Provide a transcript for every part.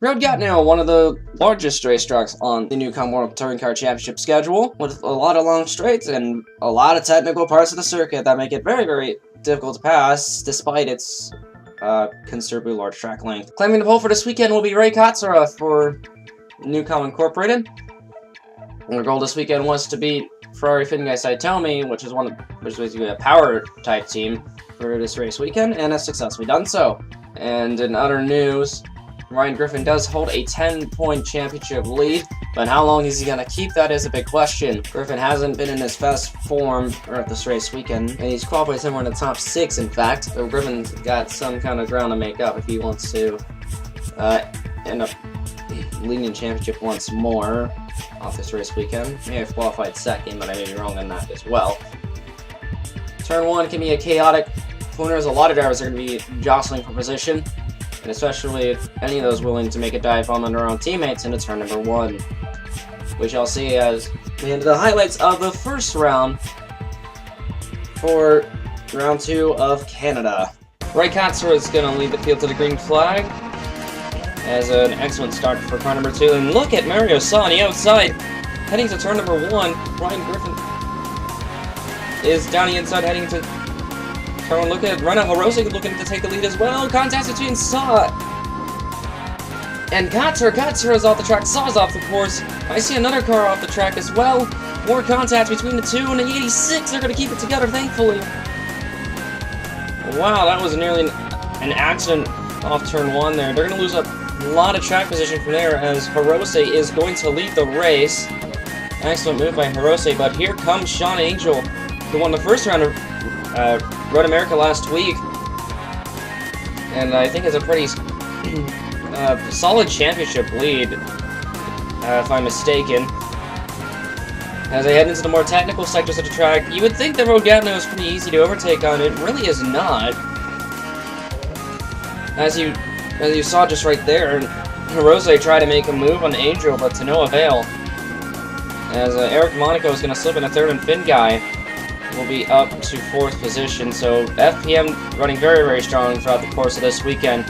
Road Gatineau, one of the largest racetracks on the Neucom World Touring Car Championship schedule, with a lot of long straights and a lot of technical parts of the circuit that make it very, very difficult to pass, despite its considerably large track length. Claiming the pole for this weekend will be Ray Katsura for Neucom Incorporated. And their goal this weekend was to beat Ferrari Finguy Saitomi, which is basically a power type team for this race weekend, and has successfully done so. And in other news, Ryan Griffin does hold a 10-point championship lead, but how long is he going to keep that is a big question. Griffin hasn't been in his best form throughout this race weekend, and he's qualified somewhere in the top 6, in fact. So Griffin's got some kind of ground to make up if he wants to end up leading the championship once more off this race weekend. He may have qualified second, but I may be wrong on that as well. Turn 1 can be a chaotic corner, as a lot of drivers are going to be jostling for position, and especially if any of those willing to make a dive bomb on their own teammates into turn number 1. We shall see as we enter the highlights of the first round for round 2 of Canada. Ray Katsura is going to lead the field to the green flag as an excellent start for car number 2. And look at Mario Saw on the outside, heading to turn number 1. Ryan Griffin is down the inside, heading to turn 1. Look at Renault Hirose looking to take the lead as well. Contact between Saw and Katsura. Katsura is off the track, Saw is off the course. I see another car off the track as well. More contact between the two, and the 86, they're going to keep it together, thankfully. Wow, that was nearly an accident off turn 1 there. They're going to lose a lot of track position from there, as Hirose is going to lead the race. Excellent move by Hirose, but here comes Sean Angel, who won the first round of Road America last week, and I think it's a pretty solid championship lead, if I'm mistaken. As they head into the more technical sectors of the track, you would think the Road Gatineau is pretty easy to overtake on. It really is not. As you saw just right there, Hirose tried to make a move on Angel, but to no avail. As Eric Monaco is going to slip in a third, and Finguy will be up to 4th position. So FPM running very, very strong throughout the course of this weekend.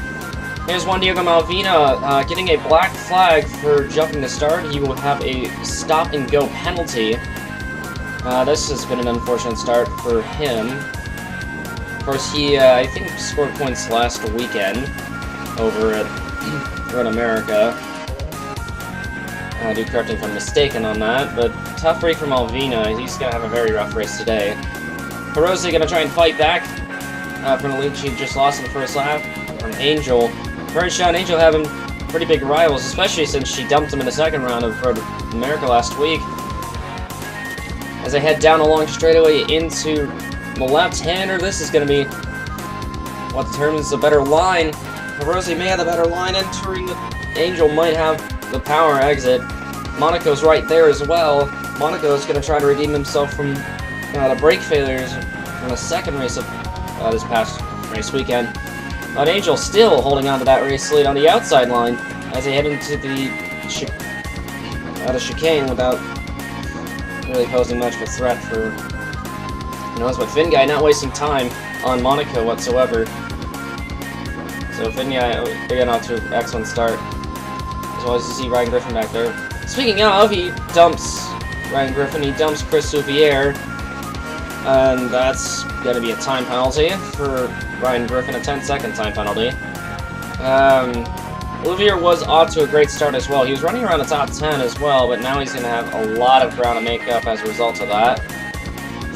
Here's Juan Diego Malvina getting a black flag for jumping the start. He will have a stop-and-go penalty. This has been an unfortunate start for him. Of course, he, I think, scored points last weekend over at Road America. Do correct me if I'm mistaken on that, but tough break for Malvina. He's going to have a very rough race today. Hirose going to try and fight back from the lead she just lost in the first lap from Angel. Very Sean Angel having pretty big rivals, especially since she dumped him in the second round of Road America last week. As they head down along straightaway into the left-hander, this is going to be what determines the better line. Hirose may have the better line entering. Angel might have the power exit. Monaco's right there as well. Monaco's going to try to redeem himself from the brake failures from the second race of this past race weekend. But Angel still holding on to that race lead on the outside line as they head into the chicane without really posing much of a threat for but Finguy not wasting time on Monaco whatsoever. So Finguy getting off to an excellent start. As well as you see Ryan Griffin back there. Speaking of, he dumps Ryan Griffin, he dumps Chris Souvier, and that's going to be a time penalty for Ryan Griffin, a 10-second time penalty. Souvier was off to a great start as well. He was running around the top 10 as well, but now he's going to have a lot of ground to make up as a result of that.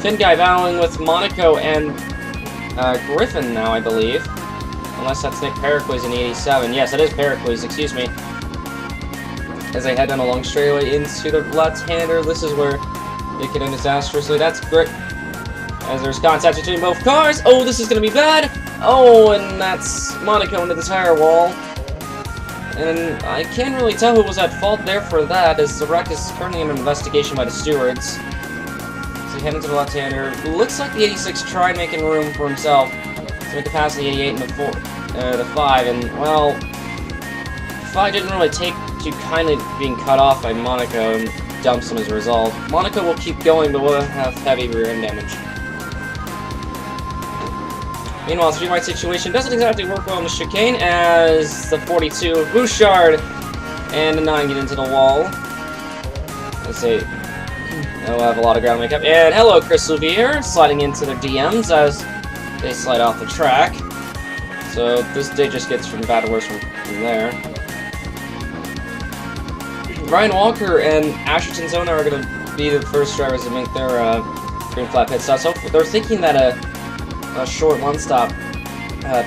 Finguy battling with Monaco and Griffin now, I believe. Unless that's Nick Pericles in the 87. Yes, it is Pericles, excuse me. As they head down a long straightaway into the left-hander, this is where it could end disastrously. That's great. As there's contact between both cars. Oh, this is going to be bad. Oh, and that's Monaco into the tire wall. And I can't really tell who was at fault there for that, as the wreck is currently under investigation by the stewards. So head into the left-hander. Looks like the 86 tried making room for himself to make it past the 88 and the 5, and, well, 5 didn't really take too kindly being cut off by Monaco and dumps him as a result. Monaco will keep going, but will have heavy rear end damage. Meanwhile, 3-wide situation doesn't exactly work well in the chicane as the 42 Bouchard and the 9 get into the wall. Let's see. They'll have a lot of ground makeup. And hello, Chris Louvier, sliding into their DMs as they slide off the track. So this day just gets from bad to worse from there. Ryan Walker and Asherton Zona are going to be the first drivers to make their green flag pit stop. So they're thinking that a short one-stop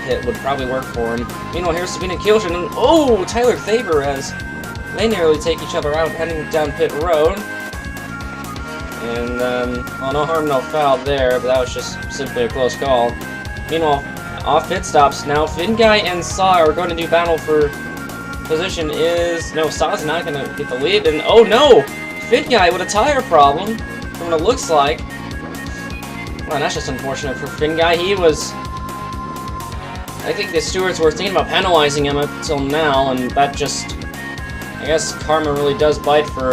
pit would probably work for him. Meanwhile, here's Sabina Kielchen and oh, Tyler Faber as they nearly take each other out heading down pit road. And well, no harm, no foul there, but that was just simply a close call. Meanwhile, off pit stops now, Finguy and Saw are going to do battle for position. No, Saw's not going to get the lead, and oh no, Finguy with a tire problem from what it looks like. Well, that's just unfortunate for Finguy. He was... I think the stewards were thinking about penalizing him up until now, and that just... I guess karma really does bite for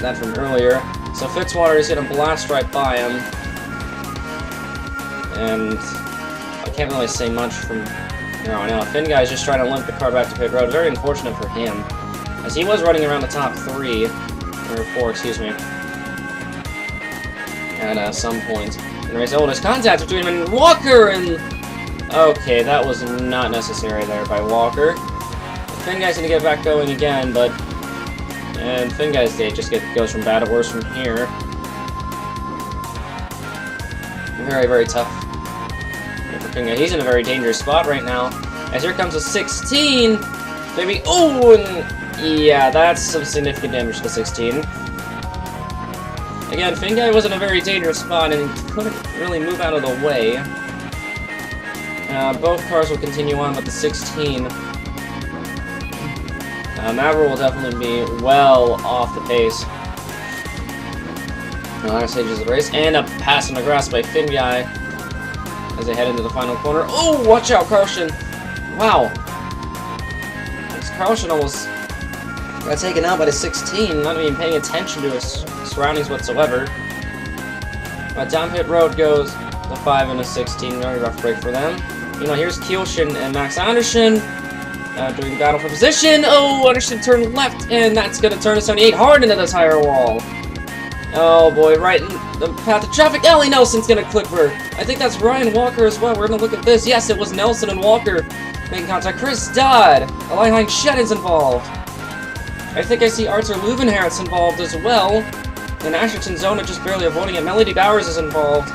that from earlier. So Fitzwater is going to blast right by him. And I can't really say much from here on out. Finguy is just trying to limp the car back to pit road. Very unfortunate for him, as he was running around the top 3, or 4, excuse me, at some point in the race. Oh, there's contact between him and Walker, and okay, that was not necessary there by Walker. Finguy's gonna get back going again, but and Finguy's day just goes from bad to worse from here. Very, very tough for Finguy. He's in a very dangerous spot right now. As here comes a 16, maybe. Oh, and yeah, that's some significant damage to the 16. Again, Finguy was in a very dangerous spot and couldn't really move out of the way. Both cars will continue on, but the 16. Maverick will definitely be well off the pace. Latter stages of the race, and a pass on the grass by Finguy as they head into the final corner. Oh, watch out, Carlson! Wow, Carlson almost got taken out by the 16, not even paying attention to his surroundings whatsoever. Down pit road goes the 5 and the 16. Very rough break for them. You know, here's Kielchen and Max Anderson doing battle for position. Oh, Anderson turned left, and that's going to turn the 78 hard into the tire wall. Oh boy, right in the path of traffic. Ellie Nelson's going to clip her. I think that's Ryan Walker as well. We're going to look at this. Yes, it was Nelson and Walker making contact. Chris Dodd, Eli Shedden's involved. I think I see Arthur Leuvenherz involved as well. And Asherton Zona just barely avoiding it. Melody Bowers is involved.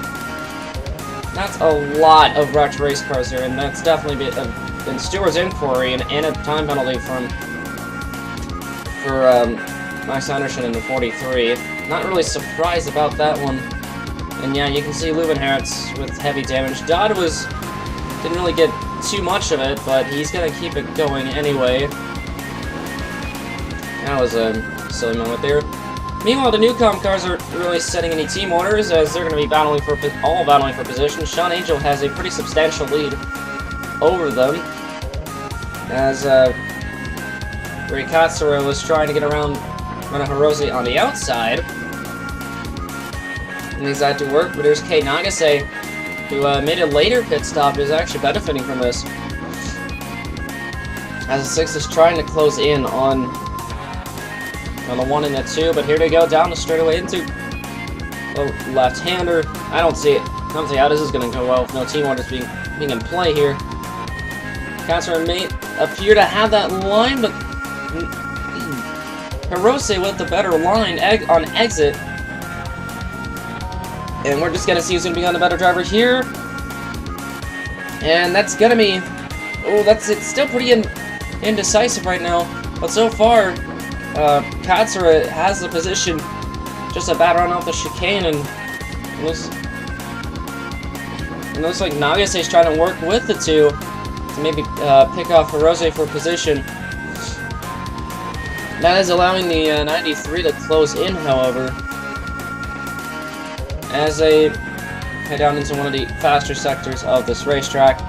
That's a lot of wrecked race cars here, and that's definitely been Stewart's inquiry and a time penalty for Max Anderson in the 43. Not really surprised about that one. And yeah, you can see Leuvenherz with heavy damage. Dodd didn't really get too much of it, but he's gonna keep it going anyway. That was a silly moment there. Meanwhile, the Neucom cars aren't really setting any team orders, as they're going to be battling for position. Sean Angel has a pretty substantial lead over them, as Ray Katsura was trying to get around Rena Hirose on the outside. And he's had to work, but there's Kei Nagase, who made a later pit stop, is actually benefiting from this, as the 6 is trying to close in on the 1 and the 2, but here they go down the straightaway into a left-hander. I don't see how this is going to go well with no team orders being in play here. Katsura may appear to have that line, but Hirose with the better line on exit. And we're just going to see who's going to be on the better driver here. And that's going to be... Oh, it's still pretty indecisive right now, but so far... Katsura has the position, just a bad run off the chicane, and it looks like Nagase's trying to work with the 2 to maybe pick off Hirose for position. That is allowing the 93 to close in, however, as they head down into one of the faster sectors of this racetrack.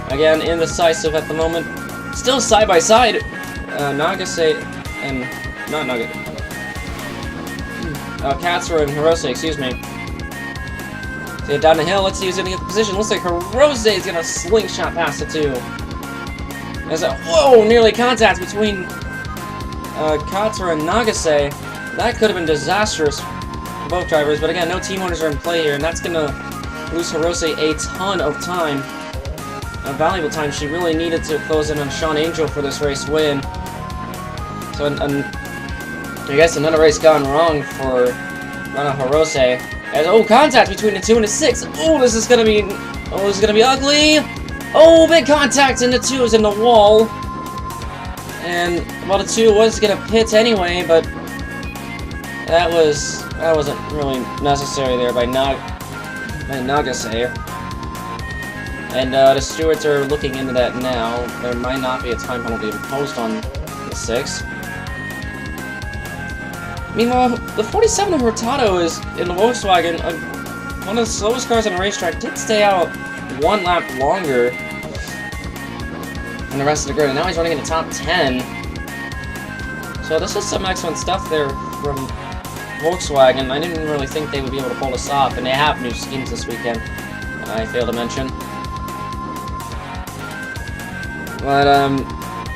Again, indecisive at the moment. Still side by side, Nagase and not Nugget. Katsura and Hirose, excuse me. So down the hill, let's see who's gonna get the position. Looks like Hirose is gonna slingshot past the 2. There's a, whoa, nearly contact between Katsura and Nagase. That could have been disastrous for both drivers, but again, no team owners are in play here, and that's gonna lose Hirose a ton of time. A valuable time she really needed to close in on Sean Angel for this race win. So, I guess another race gone wrong for Rana Hirose. As, oh, contact between the 2 and the 6. Oh, this is gonna be ugly. Oh, big contact in the 2 is in the wall. And well, the 2 was gonna pit anyway, but that wasn't really necessary there by Nagase. And the stewards are looking into that now. There might not be a time penalty imposed on the 6. Meanwhile, the 47 of Hurtado is in the Volkswagen. One of the slowest cars on the racetrack did stay out 1 lap longer than the rest of the grid, and now he's running in the top 10. So this is some excellent stuff there from Volkswagen. I didn't really think they would be able to pull this off, and they have new schemes this weekend, I failed to mention. But,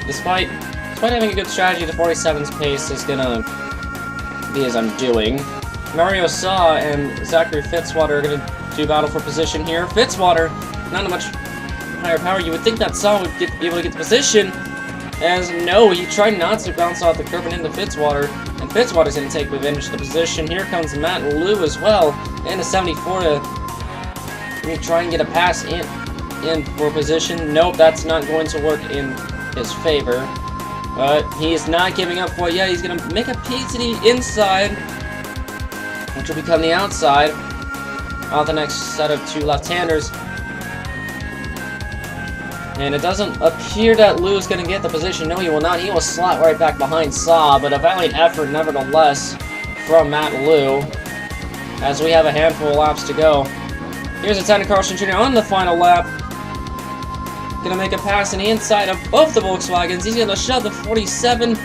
despite having a good strategy, the 47's pace is gonna be as I'm doing. Mario Saw and Zachary Fitzwater are gonna do battle for position here. Fitzwater, not a much higher power. You would think that Saw would be able to get the position, as no, he tried not to bounce off the curb and into Fitzwater, and Fitzwater's gonna take advantage of the position. Here comes Matt Liu as well, and a 74 to try and get a pass in for position. Nope, that's not going to work in his favor. But he's not giving up quite yet. He's going to make a peek to the inside, which will become the outside of the next set of 2 left-handers. And it doesn't appear that Liu is going to get the position. No, he will not. He will slot right back behind Saw, but a valiant effort nevertheless from Matt Liu, as we have a handful of laps to go. Here's a Tanner Carlson Jr. on the final lap. Gonna make a pass on the inside of both the Volkswagens. He's gonna shove the 47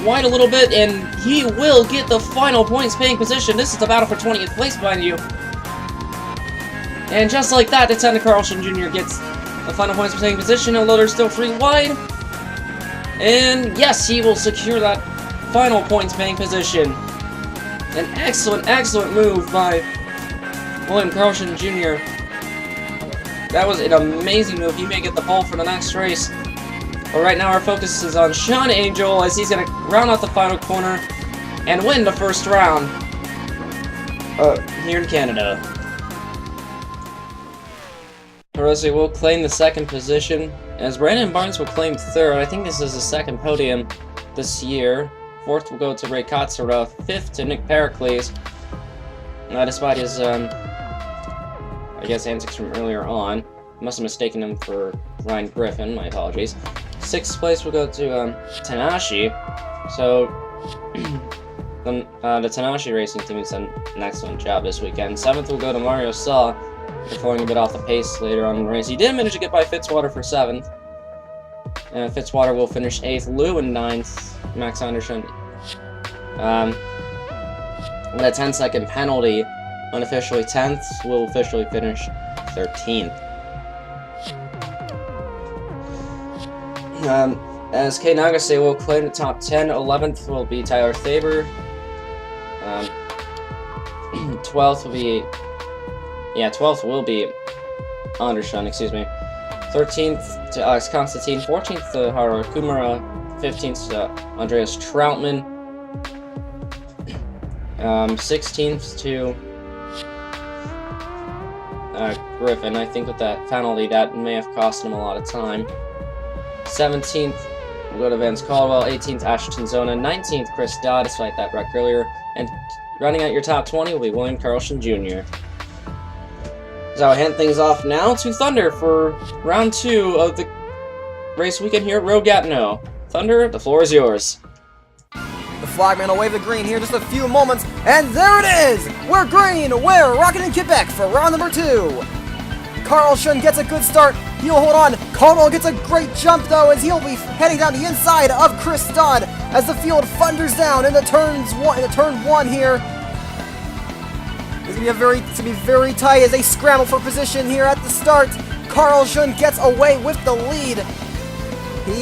wide a little bit, and he will get the final points paying position. This is the battle for 20th place, mind you. And just like that, the Tanner Carlson Jr. gets the final points paying position, although they're still 3 wide. And yes, he will secure that final points paying position. An excellent, excellent move by William Carlson Jr. That was an amazing move. He may get the pole for the next race. But right now our focus is on Sean Angel, as he's going to round out the final corner and win the first round here in Canada. Hirose will claim the 2nd position, as Brandon Barnes will claim 3rd. I think this is his 2nd podium this year. 4th will go to Ray Katsura, 5th to Nick Pericles. Despite his I guess antics from earlier on. Must have mistaken him for Ryan Griffin, my apologies. 6th place will go to Tanashi. So the Tanashi Racing team has done an excellent job this weekend. 7th will go to Mario Saw, falling a bit off the pace later on in the race. He did manage to get by Fitzwater for 7th. And Fitzwater will finish 8th. Liu in 9th. Max Anderson. With a 10-second penalty, unofficially 10th, will officially finish 13th. As Kei Nagase will claim the top 10, 11th will be Tyler Thaber. 12th will be Anderson, excuse me. 13th to Alex Constantine, 14th to Haru Kumara, 15th to Andreas Troutman, 16th to Griffin. I think with that penalty, that may have cost him a lot of time. 17th will go to Vance Caldwell, 18th Ashton Zona, 19th Chris Dodd, despite that wreck earlier, and running out your top 20 will be William Carlson Jr. So I'll hand things off now to Thunder for round 2 of the race weekend here at Road Gatineau. Thunder, the floor is yours. The flagman will wave the green here just a few moments, and there it is! We're green! We're rocking in Quebec for round number 2. Carlson gets a good start. He'll hold on. Caldwell gets a great jump, though, as he'll be heading down the inside of Chris Dodd as the field thunders down into turn 1 here. He's It's gonna be very tight as they scramble for position here at the start. Carlson gets away with the lead.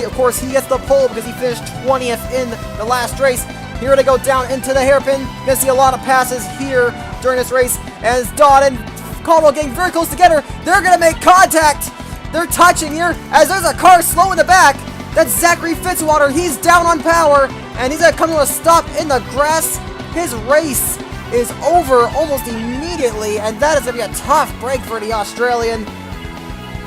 Of course, he gets the pole because he finished 20th in the last race. Here they go down into the hairpin. You're gonna see a lot of passes here during this race as Dodd and Caldwell getting very close together. They're gonna make contact. They're touching here as there's a car slow in the back. That's Zachary Fitzwater. He's down on power and he's gonna come to a stop in the grass. His race is over almost immediately, and that is gonna be a tough break for the Australian.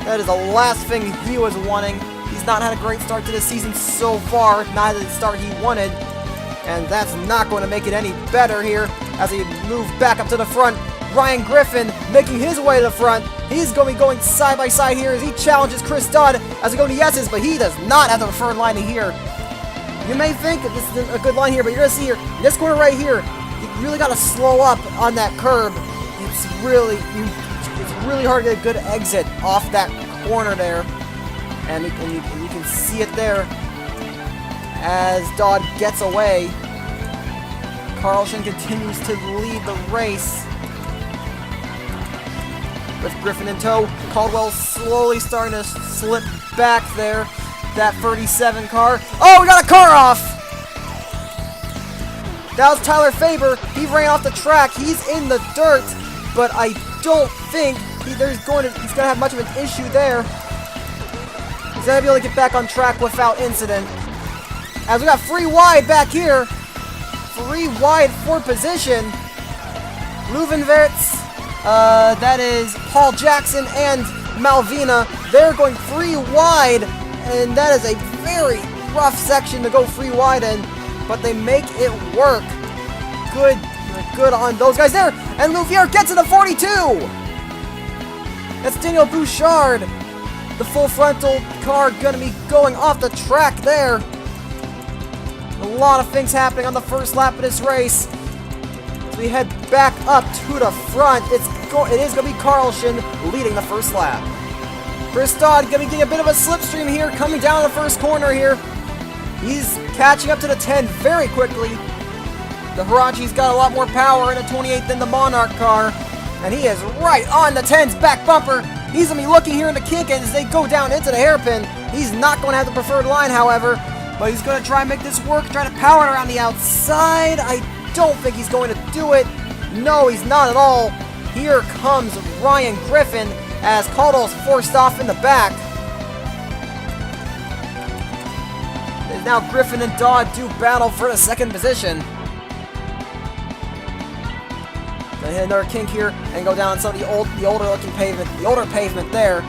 That is the last thing he was wanting. He's not had a great start to the season so far, neither the start he wanted, and that's not going to make it any better here as he moves back up to the front. Ryan Griffin making his way to the front. He's going to be going side by side here as he challenges Chris Dodd as we go to yeses, but he does not have the preferred line here. You may think that this is a good line here, but you're going to see here, this corner right here, you really got to slow up on that curb. It's really hard to get a good exit off that corner there. And you can see it there as Dodd gets away. Carlson continues to lead the race with Griffin in tow. Caldwell slowly starting to slip back there. That 37 car. Oh, we got a car off! That was Tyler Faber. He ran off the track. He's in the dirt, but I don't think he's going to have much of an issue there. He's going to be able to get back on track without incident. As we got free wide back here. Free wide for position. Leuvenwerts, that is Paul Jackson and Malvina. They're going free wide, and that is a very rough section to go free wide in, but they make it work. Good on those guys there. And Louvier gets in the 42. That's Daniel Bouchard. The full frontal car going to be going off the track there. A lot of things happening on the first lap of this race. As we head back up to the front, it is going to be Carlson leading the first lap. Chris Dodd going to be getting a bit of a slipstream here, coming down the first corner here. He's catching up to the 10 very quickly. The Hirachi's got a lot more power in the 28 than the Monarch car. And he is right on the 10's back bumper. He's going to be looking here in the kink as they go down into the hairpin. He's not going to have the preferred line, however. But he's going to try and make this work, try to power it around the outside. I don't think he's going to do it. No, he's not at all. Here comes Ryan Griffin as Caldwell's forced off in the back. Now Griffin and Dodd do battle for the second position. Gonna hit another kink here and go down some of the older looking pavement, the older pavement there.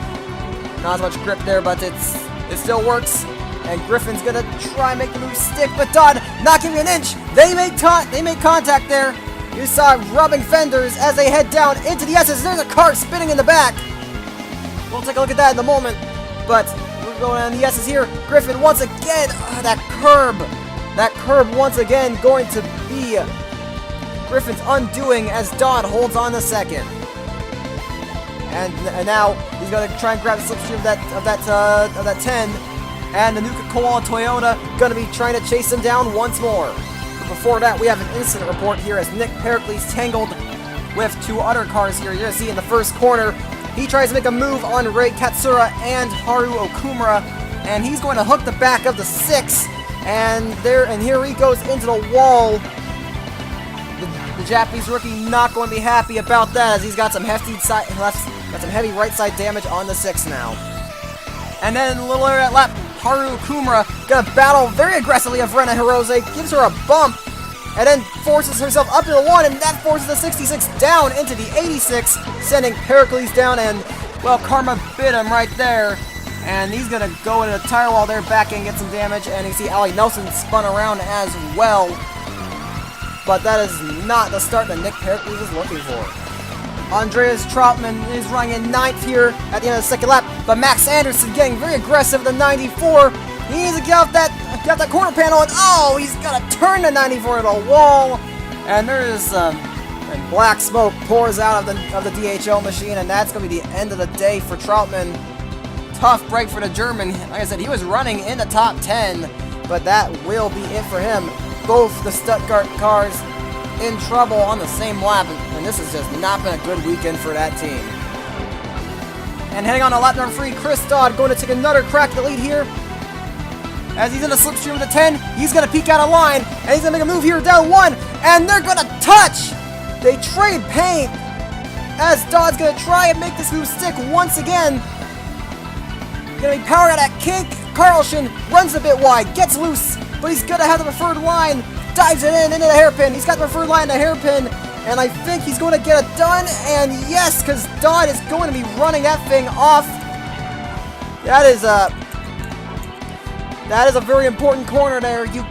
Not as much grip there, but it still works. And Griffin's gonna try and make the move stick, but Dodd not giving an inch. They make contact there. You saw rubbing fenders as they head down into the S's. There's a car spinning in the back. We'll take a look at that in a moment. But we're going on the S's here. Griffin once again. That curb once again going to be Griffin's undoing as Dodd holds on the second. And now he's going to try and grab the slipstream of that 10. And the Nuka Koala Toyota going to be trying to chase him down once more. But before that, we have an incident report here as Nick Pericles tangled with two other cars here. You're going to see in the first corner, he tries to make a move on Ray Katsura and Haru Okumura, and he's going to hook the back of the 6. And here he goes into the wall. The Japanese rookie not going to be happy about that as he's got some heavy right side damage on the 6 now. And then a little earlier that lap, Haru Okumura gonna battle very aggressively of Rena Hirose, gives her a bump, and then forces herself up to the 1, and that forces the 66 down into the 86, sending Pericles down, and, well, Karma bit him right there. And he's gonna go into the tire wall there, back and get some damage, and you see Ali Nelson spun around as well. But that is not the start that Nick Pericles is looking for. Andreas Troutman is running in 9th here at the end of the second lap, but Max Anderson getting very aggressive at the 94. He needs to get out that corner panel, and oh, he's got to turn the 94 to the wall. And there's and black smoke pours out of the DHL machine, and that's going to be the end of the day for Troutman. Tough break for the German. Like I said, he was running in the top 10, but that will be it for him. Both the Stuttgart cars in trouble on the same lap, and and this has just not been a good weekend for that team. And heading on to lap number 3, Chris Dodd going to take another crack at the lead here. As he's in a slipstream with the 10, he's going to peek out of line, and he's going to make a move here down 1, and they're going to touch! They trade paint, as Dodd's going to try and make this move stick once again. Going to be powered out at kink. Carlson runs a bit wide, gets loose, but he's going to have the preferred line, dives it in into the hairpin. He's got the preferred line in the hairpin, and I think he's going to get it done, and yes, because Dodd is going to be running that thing off. That is a very important corner there. You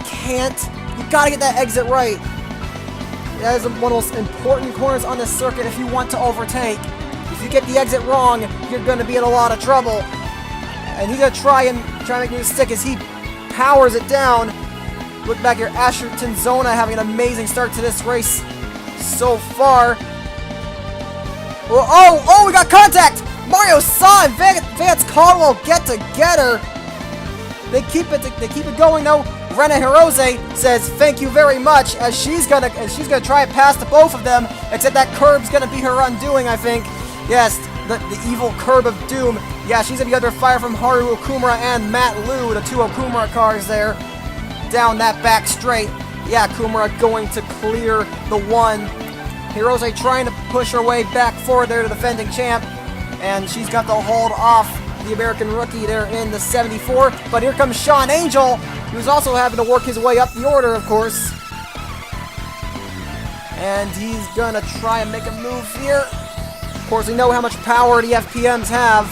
got to get that exit right. That is one of the most important corners on this circuit if you want to overtake. If you get the exit wrong, you're going to be in a lot of trouble. And he's going to try and make it stick as he powers it down. Look back here, Asherton Zona having an amazing start to this race so far. Oh, we got contact! Mario saw and Vance Caldwell get together. They keep it going though. Rena Hirose says thank you very much as she's gonna try and pass the both of them, except that curb's gonna be her undoing, I think. Yes, the evil curb of doom. Yeah, she's gonna be under fire from Haru Okumura and Matt Liu, the two Okumura cars there. Down that back straight. Yeah, Okumura going to clear the 1. Hirose trying to push her way back forward there to the defending champ. And she's got the hold off the American rookie there in the 74. But here comes Sean Angel, who's also having to work his way up the order, of course. And he's gonna try and make a move here. Of course, we know how much power the FPMs have,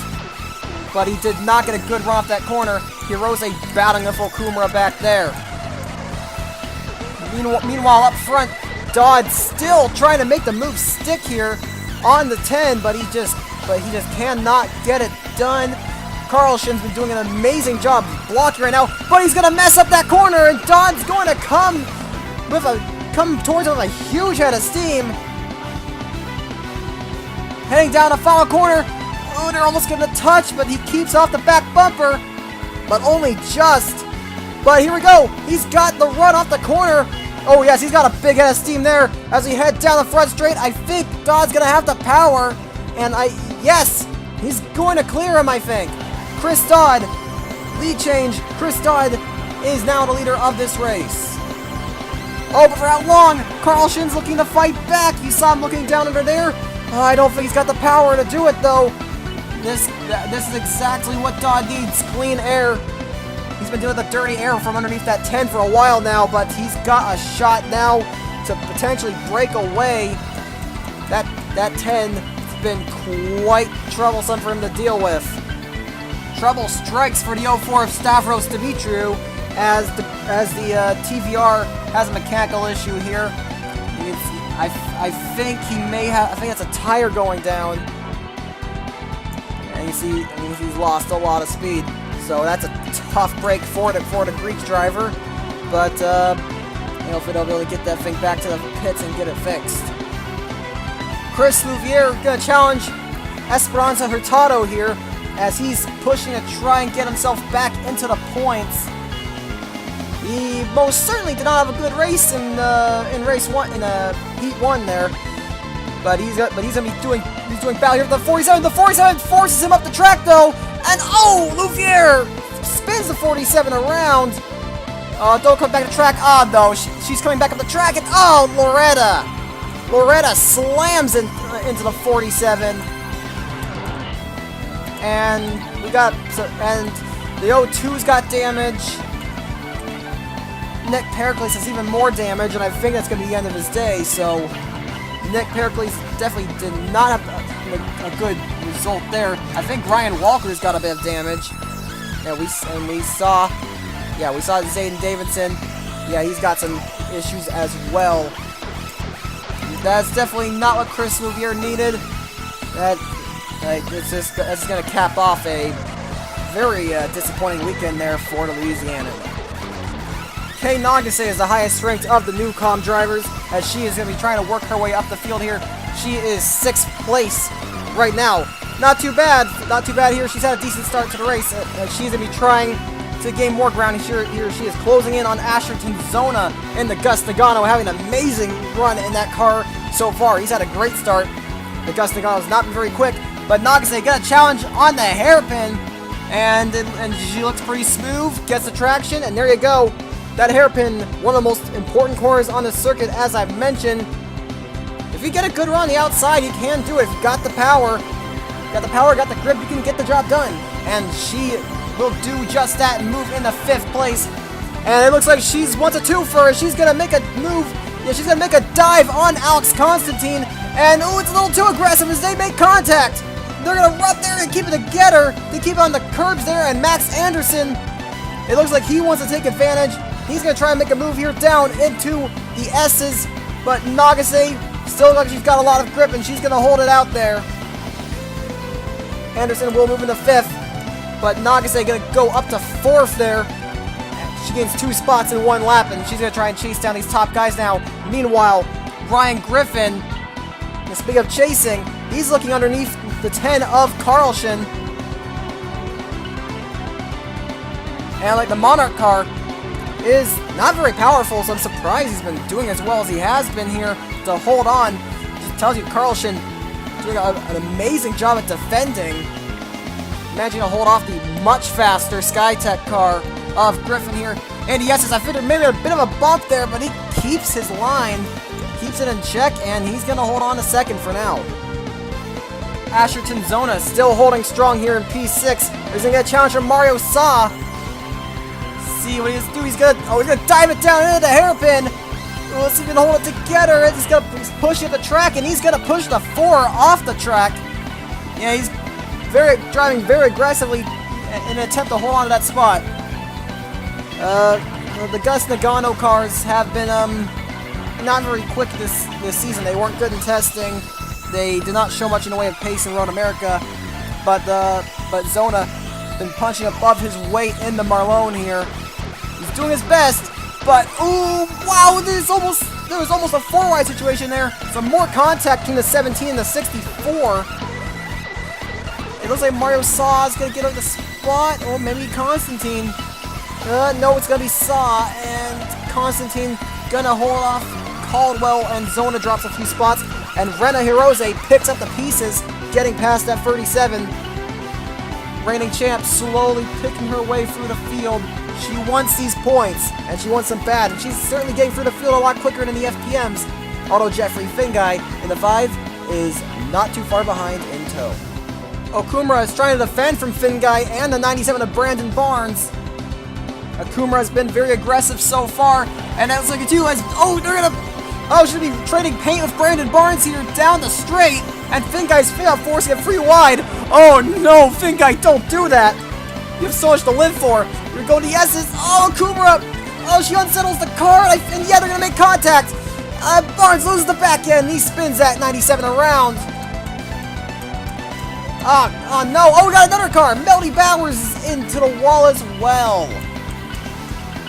but he did not get a good run off that corner. Hirose battling with Okumura back there. Meanwhile, up front, Dodd still trying to make the move stick here on the 10, but he just cannot get it done. Carlson's been doing an amazing job blocking right now, but he's gonna mess up that corner, and Dodd's going to come towards him with a huge head of steam. Heading down the final corner. Oh, they're almost getting a touch, but he keeps off the back bumper, but only just. But here we go. He's got the run off the corner. Oh yes, he's got a big head of steam there as he head down the front straight. I think Dodd's gonna have the power, and yes, he's going to clear him, I think. Chris Dodd, lead change. Chris Dodd is now the leader of this race. Oh, but for how long? Carlson's looking to fight back. You saw him looking down under there. I don't think he's got the power to do it, though. This is exactly what Dodd needs, clean air. He's been doing the dirty air from underneath that 10 for a while now, but he's got a shot now to potentially break away. That 10 has been quite troublesome for him to deal with. Trouble strikes for the 04 of Stavros Dimitriou as the TVR has a mechanical issue here. I think he may have. I think it's a tire going down, and you see, he's lost a lot of speed. So that's a tough break for the Greek driver, but hopefully they'll be able to get that thing back to the pits and get it fixed. Chris Louvier gonna challenge Esperanza Hurtado here as he's pushing to try and get himself back into the points. He most certainly did not have a good race in race 1 in heat 1 there, but he's gonna be doing battle here with the 47. The 47 forces him up the track though, and oh, Louvier spins the 47 around. Don't come back to track. No, she's coming back up the track, and Loretta slams into the 47, and the O2's got damage. Nick Pericles has even more damage, and I think that's going to be the end of his day, so Nick Pericles definitely did not have a good result there. I think Ryan Walker's got a bit of damage. Yeah, we saw Zayden Davidson. Yeah, he's got some issues as well. That's definitely not what Chris Louvier needed. That's going to cap off a very disappointing weekend there for the Louisiana. Kay Nagase is the highest ranked of the Neucom drivers, as she is going to be trying to work her way up the field here. She is 6th place right now. Not too bad here. She's had a decent start to the race. She's going to be trying to gain more ground. Here she is closing in on Asherton Zona in the Gus Nagano, having an amazing run in that car so far. He's had a great start. The Gus Nagano's not been very quick, but Nagase got a challenge on the hairpin, and she looks pretty smooth, gets the traction, and there you go. That hairpin, one of the most important corners on the circuit, as I've mentioned. If you get a good run on the outside, you can do it. If you got the power, got the grip, you can get the job done. And she will do just that and move into 5th place. And it looks like she wants a twofer. She's going to make a move. Yeah, she's going to make a dive on Alex Constantine. And, oh, it's a little too aggressive as they make contact. They're going to run there and keep it together. They keep it on the curbs there. And Max Anderson, it looks like he wants to take advantage. He's going to try and make a move here down into the S's. But Nagase still looks like she's got a lot of grip, and she's going to hold it out there. Anderson will move into 5th, but Nagase going to go up to 4th there. She gains 2 spots in 1 lap, and she's going to try and chase down these top guys now. Meanwhile, Brian Griffin, speaking of chasing, he's looking underneath the 10 of Carlson. And like the Monarch car is not very powerful, so I'm surprised he's been doing as well as he has been here to hold on. Just tells you Carlson doing an amazing job at defending. Managing to hold off the much faster Skytech car of Griffin here. And yes, I figured maybe a bit of a bump there, but he keeps his line, keeps it in check, and he's going to hold on to 2nd for now. Asherton Zona still holding strong here in P6. He's going to get a challenge from Mario Sa. See what he's going to do. He's going to dive it down into the hairpin. Let's see if he can hold it together. He's going to push it the track, and he's going to push the 4 off the track. Yeah, he's driving very aggressively in an attempt to hold on to that spot. The Gus Nagano cars have been not very quick this season. They weren't good in testing. They did not show much in the way of pace in Road America, but Zona been punching above his weight in the Marlone here. He's doing his best, but ooh, wow! There was almost a 4-wide situation there. Some more contact between the 17 and the 64. It looks like Mario Saw is gonna get on the spot, or maybe Constantine. No, it's gonna be Saw, and Constantine gonna hold off Caldwell, and Zona drops a few spots, and Rena Hirose picks up the pieces, getting past that 37. Reigning champ slowly picking her way through the field. She wants these points, and she wants them bad, and she's certainly getting through the field a lot quicker than the FPMs. Although Jeffrey Finguy in the 5 is not too far behind in tow. Okumura is trying to defend from Finguy and the 97 of Brandon Barnes. Okumura has been very aggressive so far, and that's like a 2 as should be trading paint with Brandon Barnes here down the straight, and Finguy's forcing it free wide. Oh no, Finguy, don't do that. You have so much to live for. You're going to the S's. Oh, Okumura. Oh, she unsettles the car, and yeah, they're gonna make contact. Barnes loses the back end. He spins that 97 around. Oh no! Oh, we got another car! Melody Bowers is into the wall as well.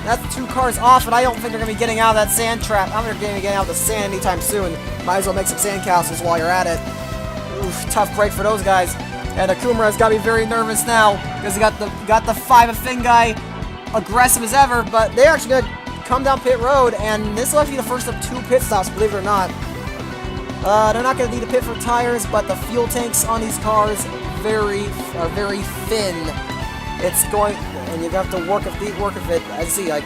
That's 2 cars off, and I don't think they're going to be getting out of that sand trap. I'm going to be getting out of the sand anytime soon. Might as well make some sand castles while you're at it. Oof, tough break for those guys. And Okumura's got to be very nervous now, because he got the 5 of Finguy aggressive as ever, but they're actually going to come down pit road, and this will actually be the first of 2 pit stops, believe it or not. They're not going to need a pit for tires, but the fuel tanks on these cars are very thin. It's going, and you have to work with it. I see, yeah,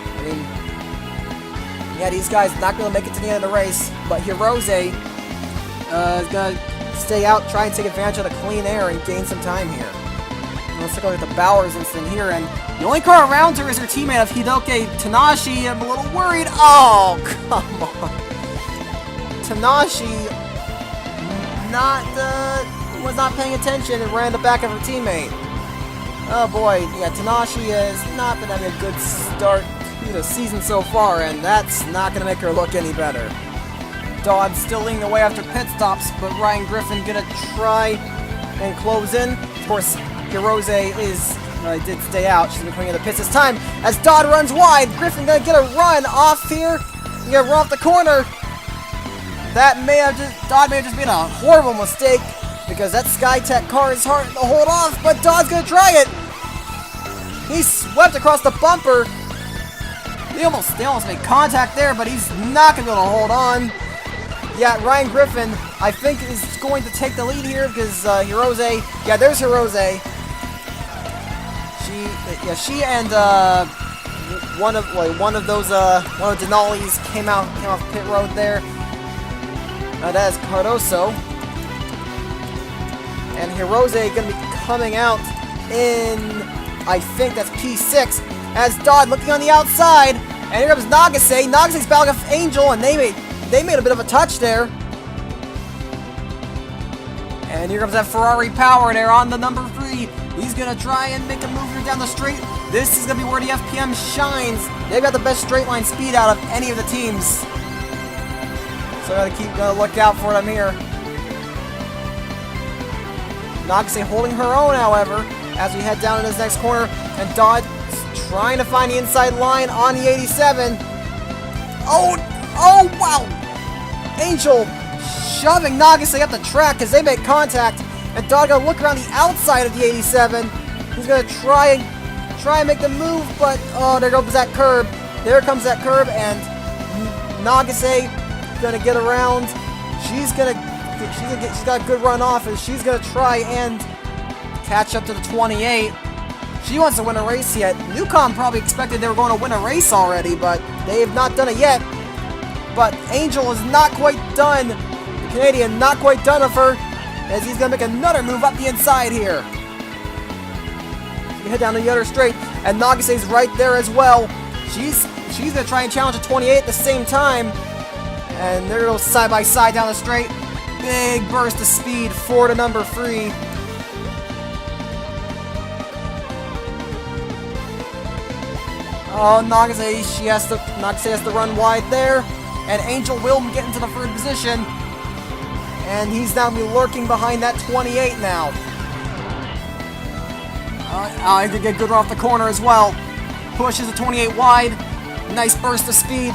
these guys not going to make it to the end of the race, but Hirose is going to stay out, try and take advantage of the clean air and gain some time here. Let's take a look at the Bowers incident here, and the only car around her is her teammate of Hidoke Tanashi. I'm a little worried. Oh, come on. Tanashi was not paying attention and ran the back of her teammate. Oh boy, yeah, Tanashi has not been having a good start to the season so far, and that's not going to make her look any better. Dodd still leading the way after pit stops, but Ryan Griffin gonna try and close in. Of course, Hirose did stay out. She's been coming in the pits this time as Dodd runs wide. Griffin gonna get a run off here. Gonna run off the corner. Dodd may have just been a horrible mistake, because that Skytech car is hard to hold off, but Dodd's gonna try it. He's swept across the bumper. They almost made contact there, but he's not going to be able to hold on. Yeah, Ryan Griffin, I think, is going to take the lead here because Hirose. Yeah, there's Hirose. She and one of Denali's came off pit road there. That is Cardoso. And Hirose going to be coming out in, I think that's P6, as Dodd looking on the outside. And here comes Nagase. Nagase's battling off Angel, and they made a bit of a touch there. And here comes that Ferrari power there on the number 3. He's going to try and make a move here down the straight. This is going to be where the FPM shines. They've got the best straight line speed out of any of the teams. So I gotta look out for them here. Nagase holding her own, however, as we head down in this next corner. And Dodd trying to find the inside line on the 87. Oh, wow! Angel shoving Nagase up the track as they make contact. And Dodd gonna look around the outside of the 87. He's gonna try and make the move, but oh, there goes that curb. There comes that curb, and Nagase gonna get around. She's got a good run off, and she's gonna try and catch up to the 28. She wants to win a race yet. Neucom probably expected they were going to win a race already, but they have not done it yet. But Angel is not quite done. The Canadian not quite done with her, as he's gonna make another move up the inside here. We head down the other straight, and Nagase's right there as well. She's gonna try and challenge a 28 at the same time. And they're gonna go side by side down the straight. Big burst of speed for the number 3. Oh, Nagase has to run wide there. And Angel will get into the 3rd position. And he's now gonna be lurking behind that 28 now. I could get good off the corner as well. Pushes the 28 wide. Nice burst of speed.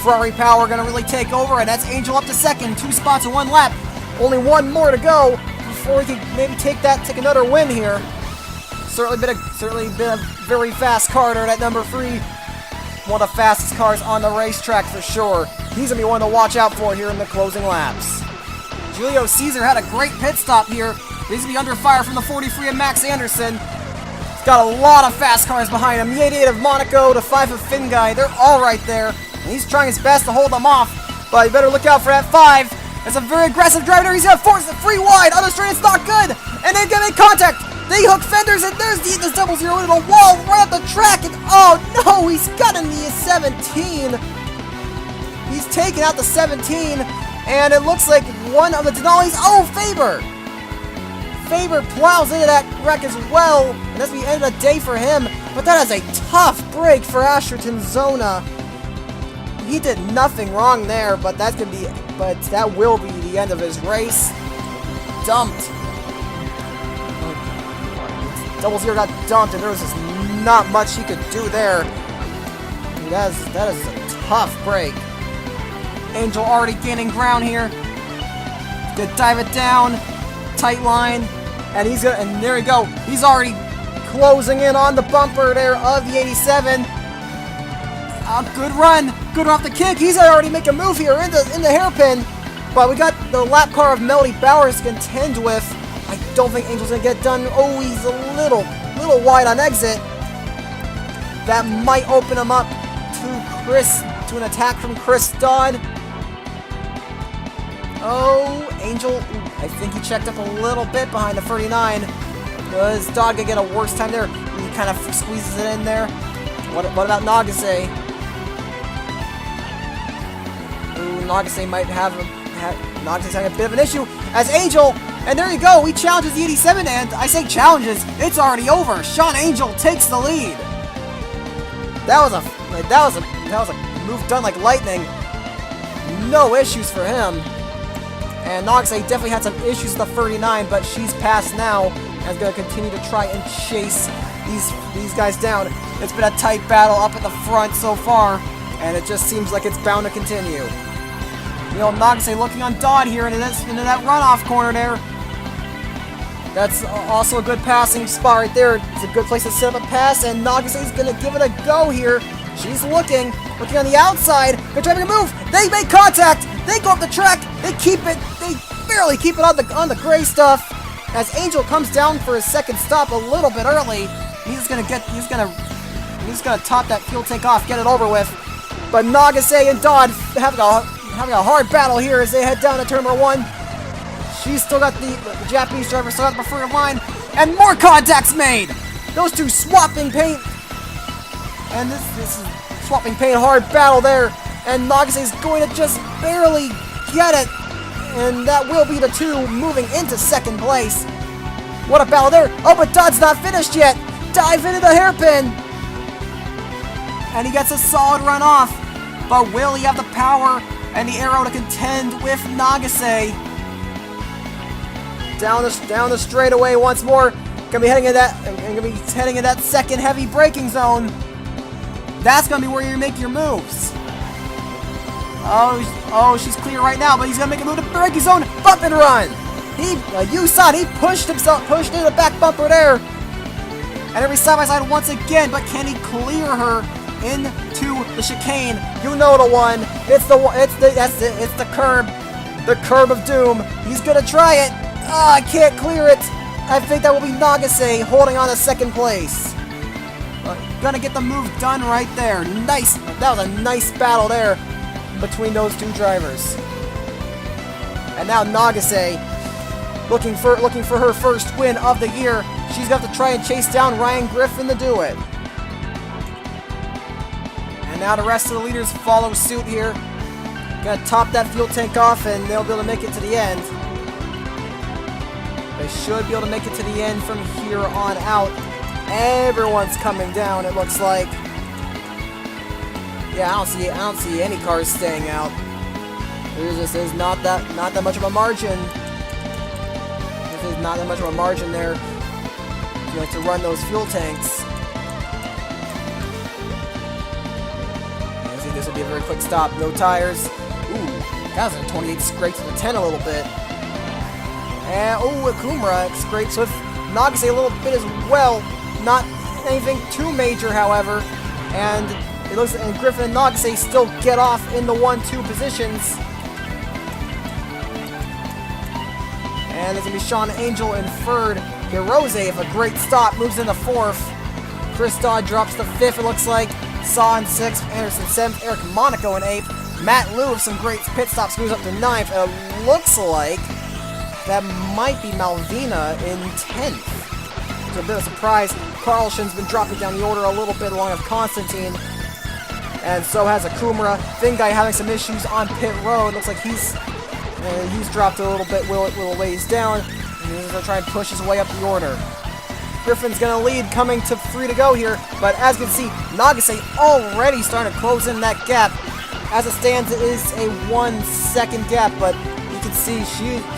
Ferrari power gonna really take over, and that's Angel up to 2nd. 2 spots in 1 lap. Only 1 more to go before he can maybe take another win here. Certainly been a very fast car there, that number 3. One of the fastest cars on the racetrack for sure. He's gonna be one to watch out for here in the closing laps. Julio Caesar had a great pit stop here. He's gonna be under fire from the 43 of Max Anderson. He's got a lot of fast cars behind him. The 88 of Monaco, the 5 of Finn Guy, they're all right there. And he's trying his best to hold them off, but you better look out for that 5. It's a very aggressive driver there. He's gonna force the 3 wide. On the straight, it's not good. And they're gonna make contact. They hook fenders, and there's the 0-0 into the wall right up the track. And oh no, he's got in the 17. He's taken out the 17, and it looks like one of the Denali's. Oh, Faber plows into that wreck as well, and that's the end of the day for him. But that is a tough break for Asherton Zona. He did nothing wrong there, but that will be the end of his race. Dumped. 0-0 got dumped, and there was just not much he could do there. That is a tough break. Angel already gaining ground here. Gonna dive it down, tight line, and there we go. He's already closing in on the bumper there of the 87. Good run off the kick. He's already making a move here in the hairpin, but we got the lap car of Melody Bowers to contend with. I don't think Angel's gonna get done. Oh, he's a little wide on exit. That might open him up to an attack from Chris Dodd. Oh, Angel, I think he checked up a little bit behind the 39. Is Dodd gonna get a worse time there? He kind of squeezes it in there. What about Nagase? Ooh, Nagase might have Nagase's having a bit of an issue as Angel, and there you go, he challenges the 87, and I say challenges, it's already over. Sean Angel takes the lead. That was a move done like lightning. No issues for him. And Nagase definitely had some issues with the 39, but she's passed now and is going to continue to try and chase these guys down. It's been a tight battle up at the front so far, and it just seems like it's bound to continue. You know, Nagase looking on Dodd here into that runoff corner there. That's also a good passing spot right there. It's a good place to set up a pass, and Nagase's gonna give it a go here. She's looking on the outside. They're trying to move. They make contact. They go up the track. They barely keep it on the gray stuff. As Angel comes down for his second stop a little bit early, he's gonna top that fuel tank off, get it over with. But Nagase and Dodd having a hard battle here as they head down to turn number 1. She's still got the Japanese driver still got the preferred line, and more contacts made. Those two swapping paint, and this is swapping paint, hard battle there. And Nagase is going to just barely get it, and that will be the 2 moving into second place. What a battle there! Oh, but Dodd's not finished yet. Dive into the hairpin, and he gets a solid run off. But will he have the power and the arrow to contend with Nagase? Down the straightaway once more. Gonna be heading in that second heavy braking zone. That's gonna be where you make your moves. Oh, she's clear right now, but he's gonna make a move to the braking zone. Bump and run. You saw it. He pushed into the back bumper there. And every side by side once again, but can he clear her into the chicane? You know the one. It's the curb. The curb of doom. He's gonna try it. I can't clear it. I think that will be Nagase holding on to second place. Gonna get the move done right there. Nice. That was a nice battle there between those 2 drivers. And now Nagase looking for her first win of the year. She's got to try and chase down Ryan Griffin to do it. And now the rest of the leaders follow suit here. Gonna top that fuel tank off, and they'll be able to make it to the end. They should be able to make it to the end from here on out. Everyone's coming down, it looks like. Yeah, I don't see any cars staying out. There's not that much of a margin. There's not that much of a margin there. You like to run those fuel tanks. I think this will be a very quick stop. No tires. Ooh, that was a 28 scrape to the 10 a little bit. And, Akumura scrapes with Nagase a little bit as well. Not anything too major, however. And it looks like Griffin and Nagase still get off in the 1-2 positions. And there's going to be Sean Angel in third. Hirose, if a great stop, moves into 4th. Chris Dodd drops to 5th, it looks like. Saw in 6th. Anderson 7th. Eric Monaco in 8th. Matt Liu with some great pit stops moves up to 9th. And it looks like that might be Malvina in 10th. It's a bit of a surprise. Carlson's been dropping down the order a little bit along with Constantine. And so has Akumura. Fingai having some issues on pit road. Looks like he's dropped a little bit, little ways down. And he's going to try and push his way up the order. Griffin's going to lead, coming to 3 to go here. But as you can see, Nagase already starting to close in that gap. As it stands, it is a 1-second gap, but you can see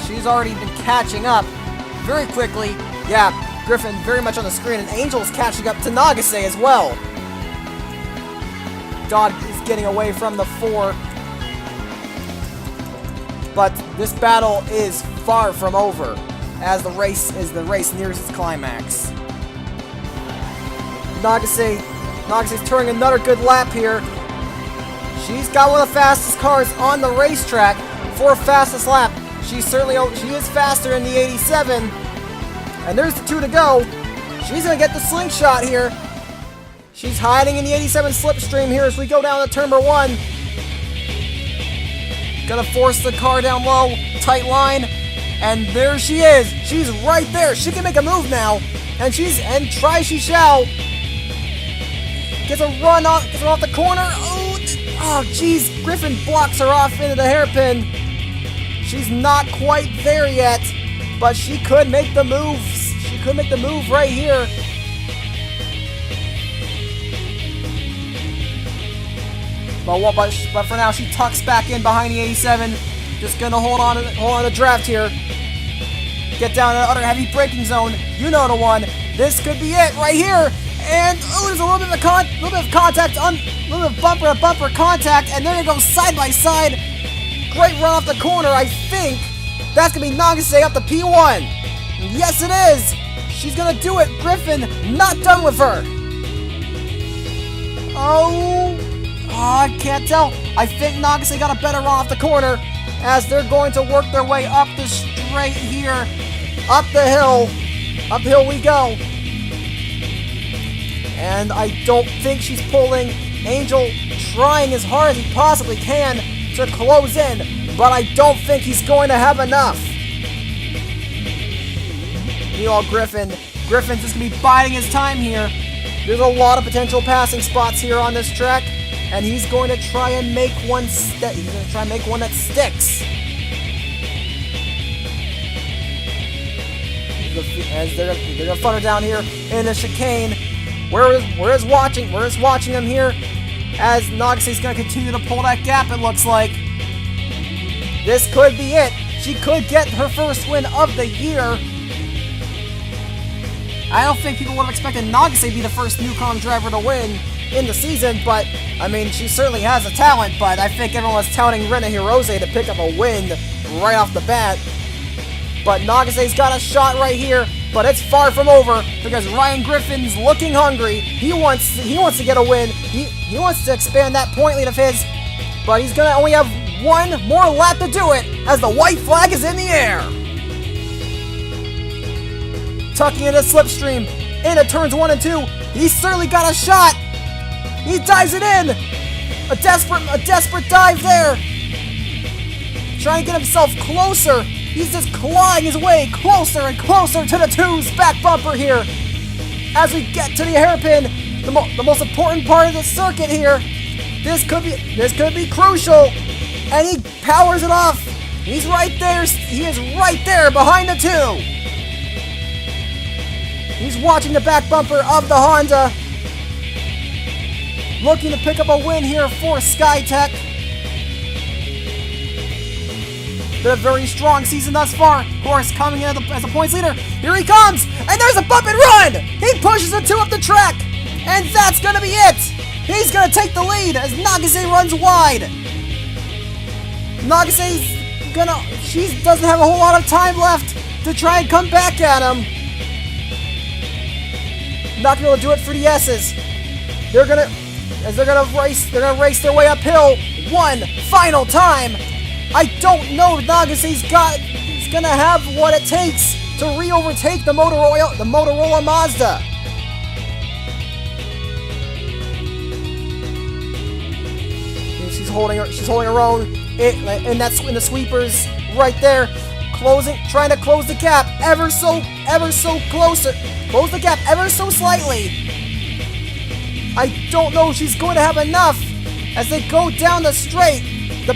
she's already been catching up very quickly. Yeah, Griffin very much on the screen, and Angel's catching up to Nagase as well. Dodd is getting away from the 4. But this battle is far from over as the race nears its climax. Nagase's turning another good lap here. She's got one of the fastest cars on the racetrack for fastest lap. She is faster than the 87. And there's the 2 to go. She's gonna get the slingshot here. She's hiding in the 87 slipstream here as we go down to turn number 1. Gonna force the car down low, tight line, and there she is. She's right there. She can make a move now, and try she shall. Gets a run off the corner. Oh, jeez. Griffin blocks her off into the hairpin. She's not quite there yet, but she could make the moves. She could make the move right here. But for now, she tucks back in behind the 87. Just gonna hold on to the draft here. Get down to the other heavy braking zone. You know the one. This could be it right here. And there's a little bit of contact, a little bit of bumper to bumper contact, and they're gonna go side by side. Great run off the corner. I think that's gonna be Nagase up to P1. Yes, it is! She's gonna do it! Griffin, not done with her! Oh, I can't tell. I think Nagase got a better run off the corner as they're going to work their way up the straight here. Up the hill. Up the hill we go. And I don't think she's pulling. Angel trying as hard as he possibly can to close in, but I don't think he's going to have enough. Meanwhile, Griffin's just going to be biding his time here. There's a lot of potential passing spots here on this track, and he's going to try and make one that sticks. As they're gonna flutter down here in the chicane. We're just watching him here as Nagase's gonna continue to pull that gap, it looks like. This could be it. She could get her first win of the year. I don't think people would have expected Nagase to be the first Neucom driver to win in the season, but, I mean, she certainly has a talent, but I think everyone was touting Rena Hirose to pick up a win right off the bat. But Nagase's got a shot right here, but it's far from over because Ryan Griffin's looking hungry. He wants to get a win. He wants to expand that point lead of his, but he's gonna only have one more lap to do it as the white flag is in the air. Tucking into slipstream into turns 1 and 2. He's certainly got a shot. He dives it in. A desperate dive there. Trying to get himself closer. He's just clawing his way closer and closer to the 2's back bumper here. As we get to the hairpin, the most important part of the circuit here. This could be crucial. And he powers it off. He's right there. He is right there behind the 2. He's watching the back bumper of the Honda. Looking to pick up a win here for SkyTech. Been a very strong season thus far. Of course, coming in as a points leader. Here he comes! And there's a bump and run! He pushes the 2 up the track! And that's gonna be it! He's gonna take the lead as Nagase runs wide. She doesn't have a whole lot of time left to try and come back at him. Not gonna be able to do it for the S's. They're gonna race their way uphill one final time. I don't know if Nagase's gonna have what it takes to re-overtake the Motorola Mazda. She's holding her own in the sweepers right there, trying to close the gap ever so closer. Close the gap ever so slightly. I don't know if she's going to have enough as they go down the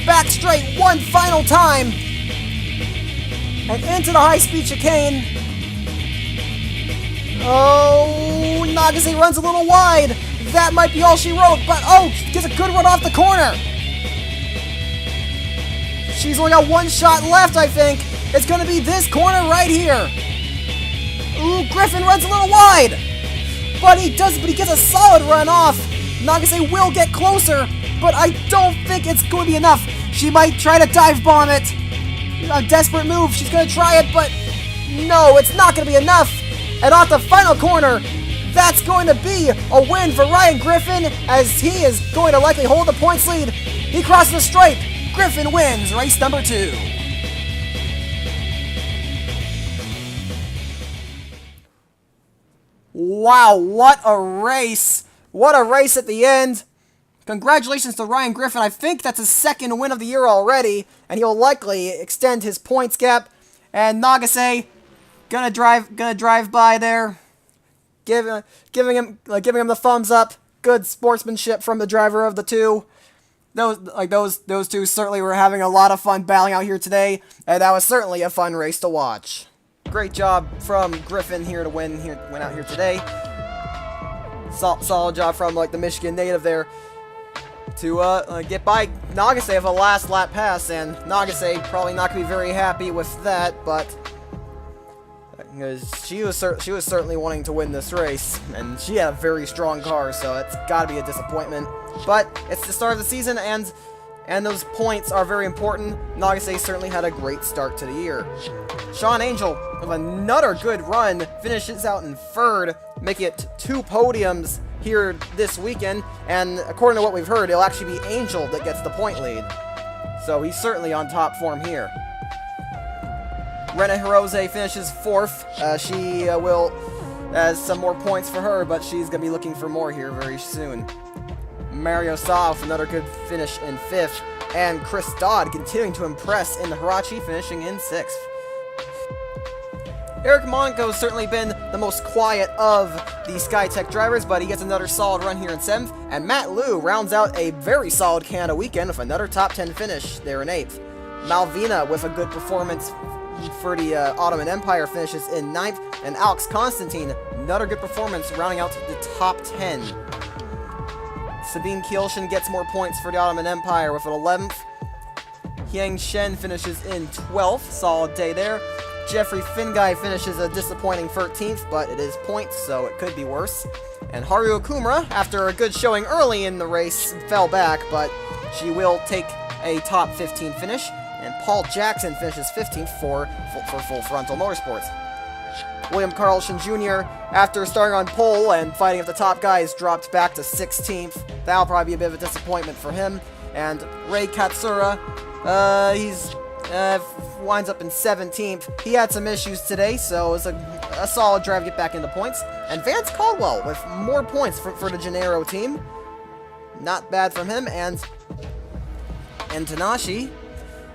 back straight one final time. And into the high-speed chicane. Oh, Nagase runs a little wide. That might be all she wrote, but gets a good run off the corner. She's only got one shot left, I think. It's going to be this corner right here. Ooh, Griffin runs a little wide. But he gets a solid run off. Nagase will get closer, but I don't think it's going to be enough. She might try to dive bomb it. A desperate move. She's going to try it, but no, it's not going to be enough. And off the final corner, that's going to be a win for Ryan Griffin as he is going to likely hold the points lead. He crosses the stripe. Griffin wins race number 2. Wow, what a race. What a race at the end. Congratulations to Ryan Griffin. I think that's his second win of the year already, and he'll likely extend his points gap. And Nagase gonna drive by there, giving him the thumbs up. Good sportsmanship from the driver of the 2. Those two certainly were having a lot of fun battling out here today, and that was certainly a fun race to watch. Great job from Griffin here to win out here today. Solid job from the Michigan native there to get by Nagase with a last lap pass, and Nagase probably not gonna be very happy with that, but because she was certainly wanting to win this race, and she had a very strong car, so it's got to be a disappointment. But it's the start of the season, and and those points are very important. Nagase certainly had a great start to the year. Sean Angel, with another good run, finishes out in third, making it 2 podiums here this weekend, and according to what we've heard, it'll actually be Angel that gets the point lead. So he's certainly on top form here. Rena Hirose finishes 4th. She will has some more points for her, but she's going to be looking for more here very soon. Mario Sa with another good finish in 5th, and Chris Dodd continuing to impress in the Hirachi, finishing in 6th. Eric Monaco has certainly been the most quiet of the SkyTech drivers, but he gets another solid run here in 7th, and Matt Liu rounds out a very solid Canada weekend with another top 10 finish there in 8th. Malvina with a good performance for the Ottoman Empire finishes in 9th, and Alex Constantine, another good performance, rounding out the top 10. Sabine Kielshin gets more points for the Ottoman Empire with an 11th. Hyang Shen finishes in 12th, solid day there. Jeffrey Fingai finishes a disappointing 13th, but it is points, so it could be worse. And Haru Okumura, after a good showing early in the race, fell back, but she will take a top 15 finish. And Paul Jackson finishes 15th for Full Frontal Motorsports. William Carlson Jr., after starting on pole and fighting with the top guys, dropped back to 16th. That'll probably be a bit of a disappointment for him. And Ray Katsura, he's winds up in 17th. He had some issues today, so it's a solid drive to get back into points. And Vance Caldwell with more points for the Gennaro team. Not bad from him. And Tanashi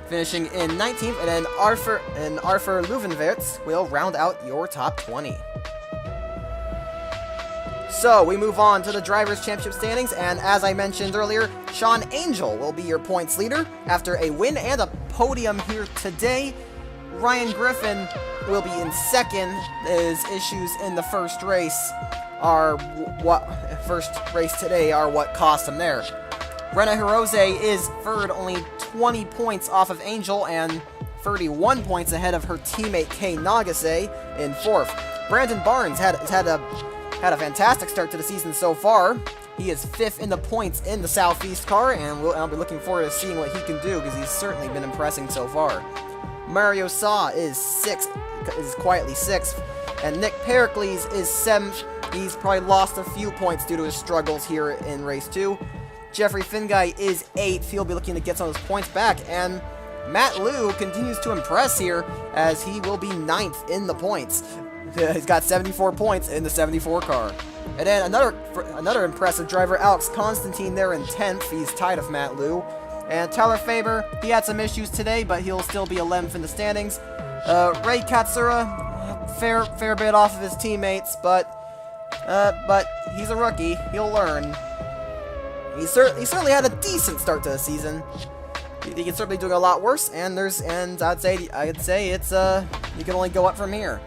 finishing in 19th, and then Arthur Leuvenwerts will round out your top 20. So, we move on to the Drivers' Championship standings, and as I mentioned earlier, Sean Angel will be your points leader after a win and a podium here today. Ryan Griffin will be in second. His issues in the first race today are what cost him there. Rena Hirose is third, only 20 points off of Angel and 31 points ahead of her teammate Kei Nagase in 4th. Brandon Barnes had a fantastic start to the season so far. He is 5th in the points in the Southeast car, and I'll be looking forward to seeing what he can do because he's certainly been impressing so far. Mario Sa is quietly 6th, and Nick Pericles is 7th. He's probably lost a few points due to his struggles here in race 2. Jeffrey Fingai is 8th. He'll be looking to get some of his points back. And Matt Liu continues to impress here as he will be 9th in the points. He's got 74 points in the 74 car. And then another impressive driver, Alex Constantine, there in 10th. He's tied with Matt Liu. And Tyler Faber, he had some issues today, but he'll still be 11th in the standings. Ray Katsura, fair bit off of his teammates, but he's a rookie. He'll learn. He certainly had a decent start to the season. He can certainly do a lot worse, and I'd say it's you can only go up from here.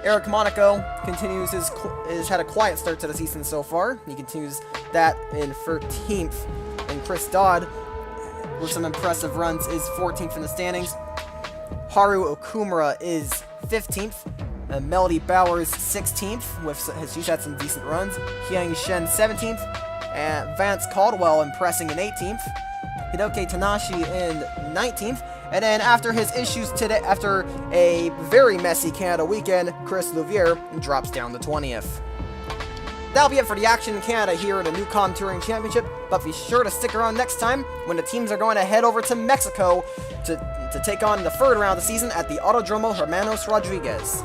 Eric Monaco continues has had a quiet start to the season so far. He continues that in 13th, and Chris Dodd, with some impressive runs, is 14th in the standings. Haru Okumura is 15th. Melody Bowers 16th, she's had some decent runs. Hyang Shen 17th. And Vance Caldwell impressing in 18th. Hidoke Tanashi in 19th. And then after his issues today, after a very messy Canada weekend, Chris Louvier drops down to 20th. That'll be it for the action in Canada here at the Neucom Touring Championship, but be sure to stick around next time when the teams are going to head over to Mexico to take on the third round of the season at the Autodromo Hermanos Rodriguez.